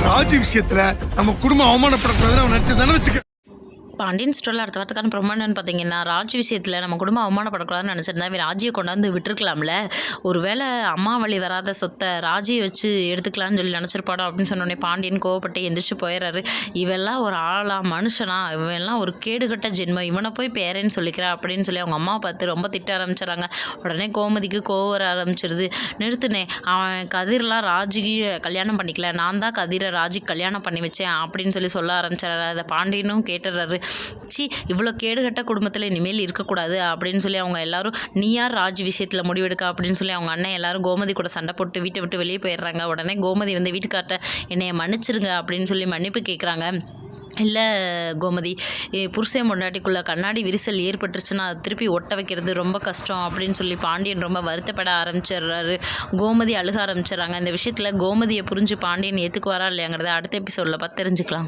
ராஜி விஷயத்துல நம்ம குடும்பம் அவமானப்படக்கூடாதுன்னு அவன் நினைச்சதானே வச்சுக்க. பாண்டியன் ஸ்டோரில் அடுத்த வாரத்துக்கான ப்ரொமோன்னு பார்த்தீங்கன்னா, ராஜ் விஷயத்தில் நம்ம குடும்பம் அவமானப்படக்கூடாதுன்னு நினச்சிருந்தா ராஜியை கொண்டாந்து விட்டுருக்கலாம்ல. ஒரு வேளை அம்மா வழி வராத சொத்தை ராஜியை வச்சு எடுத்துக்கலான்னு சொல்லி நினச்சிருப்பாடோ அப்படின்னு சொன்னோடனே பாண்டியன் கோவப்பட்டு எந்திரிச்சு போயிடுறாரு. இவெல்லாம் ஒரு ஆளா, மனுஷனா, இவெல்லாம் ஒரு கேடுகட்ட ஜென்மம், இவனை போய் பேரேன்னு சொல்லிக்கிறா அப்படின்னு சொல்லி அவங்க அம்மாவை பார்த்து ரொம்ப திட்ட ஆரம்பிச்சிடறாங்க. உடனே கோமதிக்கு கோவம் வர ஆரம்பிச்சிருது. நிறுத்துனே, அவன் கதிரெலாம் ராஜிக்கு கல்யாணம் பண்ணிக்கல, நான் தான் கதிரை ராஜிக்கு கல்யாணம் பண்ணி வச்சேன் அப்படின்னு சொல்லி சொல்ல ஆரம்பிச்சிடறாரு. அதை பாண்டியனும் கேட்டுடுறாரு. இவ்வளோ கேடுகட்ட குடும்பத்தில் இனிமேல் இருக்கக்கூடாது அப்படின்னு சொல்லி அவங்க எல்லாரும் நீ யார் ராஜ் விஷயத்தில் முடிவெடுக்க அப்படின்னு சொல்லி அவங்க அண்ணன் எல்லாரும் கோமதி கூட சண்டை போட்டு வீட்டை விட்டு வெளியே போயிடுறாங்க. உடனே கோமதி வந்து வீட்டுக்கார்ட்ட என்னைய மன்னிச்சிருங்க அப்படின்னு சொல்லி மன்னிப்பு கேட்குறாங்க. இல்லை கோமதி, புருஷன் பொண்டாட்டிக்குள்ளே கண்ணாடி விரிசல் ஏற்பட்டுருச்சுன்னா அது திருப்பி ஒட்ட வைக்கிறது ரொம்ப கஷ்டம் அப்படின்னு சொல்லி பாண்டியன் ரொம்ப வருத்தப்பட ஆரம்பிச்சிடுறாரு. கோமதி அழுக ஆரம்பிச்சிடுறாங்க. இந்த விஷயத்தில் கோமதியை புரிஞ்சு பாண்டியன் ஏற்றுக்குவாரா இல்லையாங்கிறத அடுத்த எபிசோடில் பார்த்து தெரிஞ்சுக்கலாம்.